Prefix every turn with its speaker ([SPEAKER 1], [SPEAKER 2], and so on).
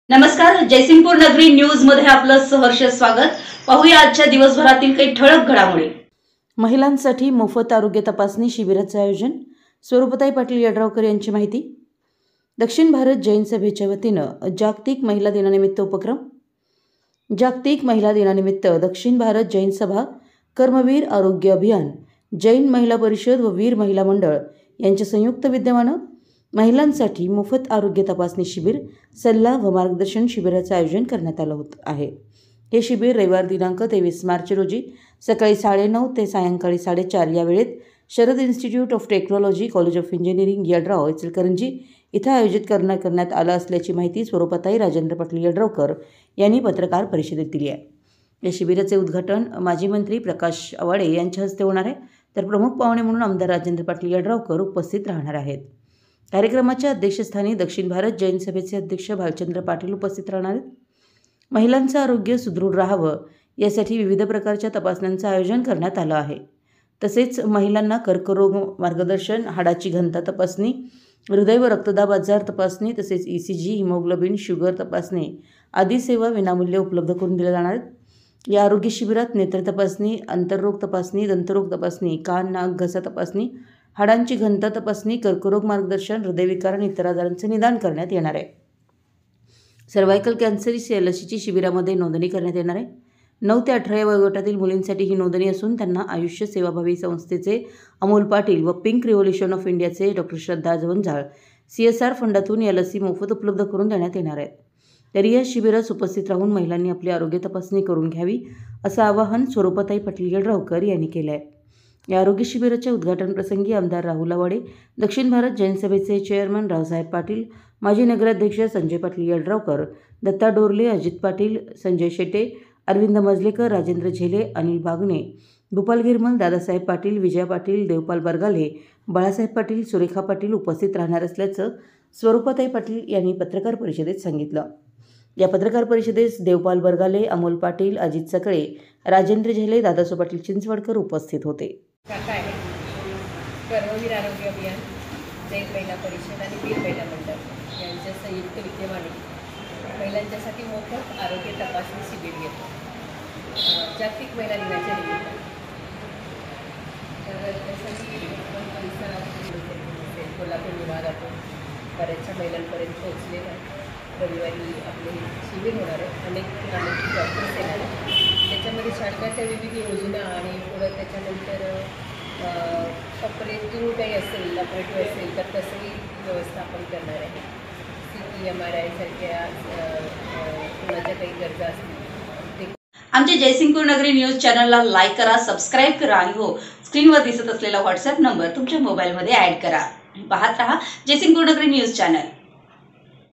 [SPEAKER 1] नमस्कार, जयसिंगपूर नगरी न्यूज मध्ये आपलं सहर्ष स्वागत। पाहूया आजच्या दिवसभरातील काही ठळक घडामोडी।
[SPEAKER 2] महिलांसाठी मोफत आरोग्य तपासणी शिबिराचे आयोजन, स्वरूपताई पाटील यड्रावकर यांची माहिती। दक्षिण भारत जैन सभेच्या वतीनं जागतिक महिला दिनानिमित्त उपक्रम। जागतिक महिला दिनानिमित्त दक्षिण भारत जैन सभा, कर्मवीर आरोग्य अभियान, जैन महिला परिषद व वीर महिला मंडळ यांच्या संयुक्त विद्यमानं महिलांसाठी मोफत आरोग्य तपासणी शिबिर, सल्ला व मार्गदर्शन शिबिराचे आयोजन करण्यात आलं आहे। हे शिबिर रविवार दिनांक 23 मार्च रोजी सकाळी 9:30 ते सायंकाळी 4:30 या वेळेत Sharad institute of technology, college of engineering, Yadrav, Ichalkaranji इथं आयोजित करण्यात आलं असल्याची माहिती स्वरूपताई राजेंद्र पाटील यड्रावकर यांनी पत्रकार परिषदेत दिली आहे। या शिबिराचे उद्घाटन माजी मंत्री प्रकाश आवाडे यांच्या हस्ते होणार आहे, तर प्रमुख पाहुणे म्हणून आमदार राजेंद्र पाटील यड्रावकर उपस्थित राहणार आहेत। कार्यक्रमाच्या अध्यक्षस्थानी दक्षिण भारत जैन सभेचे अध्यक्ष भालचंद्र पाटील उपस्थित राहणार आहेत। महिलांचं आरोग्य सुदृढ राहावं यासाठी विविध प्रकारच्या तपासण्यांचं आयोजन करण्यात आलं आहे। तसेच महिलांना कर्करोग मार्गदर्शन, हाडाची घनता तपासणी, हृदय व रक्तदाब आजार तपासणी, तसेच ECG, हिमोग्लोबिन, शुगर तपासणी आदी सेवा विनामूल्य उपलब्ध करून दिल्या जाणार आहेत। या आरोग्य शिबिरात नेत्र तपासणी, अंतर्रोग तपासणी, दंतरोग तपासणी, कान, नाक, घसा तपासणी, हाडांची घनता तपासणी, कर्करोग मार्गदर्शन, हृदयविकार आणि इतर आजारांचे निदान करण्यात येणार आहे। सर्वायकल कॅन्सर लसीची शिबिरामध्ये नोंदणी करण्यात येणार आहे। 9 ते 18 या वयोगटातील मुलींसाठी ही नोंदणी असून त्यांना आयुष्य सेवाभावी संस्थेचे अमोल पाटील व पिंक रिव्होल्यूशन ऑफ इंडियाचे डॉ. श्रद्धा जवंजाळ CSR फंडातून या लसी मोफत उपलब्ध करून देण्यात येणार आहेत। तरी या शिबिरास उपस्थित राहून महिलांनी आपली आरोग्य तपासणी करून घ्यावी असं आवाहन स्वरूपताई पाटील यड्रावकर यांनी केलं आहे। या आरोग्य शिबिराच्या उद्घाटन प्रसंगी आमदार राहुल आवाडे, दक्षिण भारत जैन सभेचे चेअरमन रावसाहेब पाटील, माजी नगराध्यक्ष संजय पाटील यड्रावकर, दत्ता डोरले, अजित पाटील, संजय शेटे, अरविंद मजलेकर, राजेंद्र झेले, अनिल बागणे, गोपाल गिरमल, दादासाहेब पाटील, विजया पाटील, देवपाल बरगाले, बाळासाहेब पाटील, सुरेखा पाटील उपस्थित राहणार असल्याचं स्वरूपताई पाटील यांनी पत्रकार परिषदेत सांगितलं। या पत्रकार परिषदेस देवपाल बरगाले, अमोल पाटील, अजित सकळे, राजेंद्र झेले, दादासो पाटील चिंचवडकर उपस्थित होते।
[SPEAKER 3] कर्मवीर आरोग्य अभियान, जैन महिला परिषद आणि वीर महिला मंडळ यांच्या संयुक्त विद्यमाने महिलांच्यासाठी मोफत आरोग्य तपासणी शिबिर घेतो जागतिक महिला दिनाच्या निमित्तानं। तर त्यासाठी परिसरात कोल्हापूर विभागातून बऱ्याचशा महिलांपर्यंत पोहोचलेलं आहे। रविवारी आपले शिबिर होणार आहे, अनेक डॉक्टर्स येणार आहेत। त्याच्यामध्ये शासनाच्या विविध योजना आणि पुढं त्याच्यानंतर ऑपरेटिव्ह काही असेल, ऑपरेटिव्ह असेल तर तसंही व्यवस्था आपण करणार आहे। CT, MRI सारख्या कुणाच्या काही गरजा असतील।
[SPEAKER 1] आमच्या जयसिंगपूर नगरी न्यूज चॅनलला लाईक करा, सबस्क्राईब करा आणि हो, स्क्रीनवर दिसत असलेला WhatsApp नंबर तुमच्या मोबाईलमध्ये ॲड करा। पाहत रहा जयसिंगपूर नगरी न्यूज चॅनल।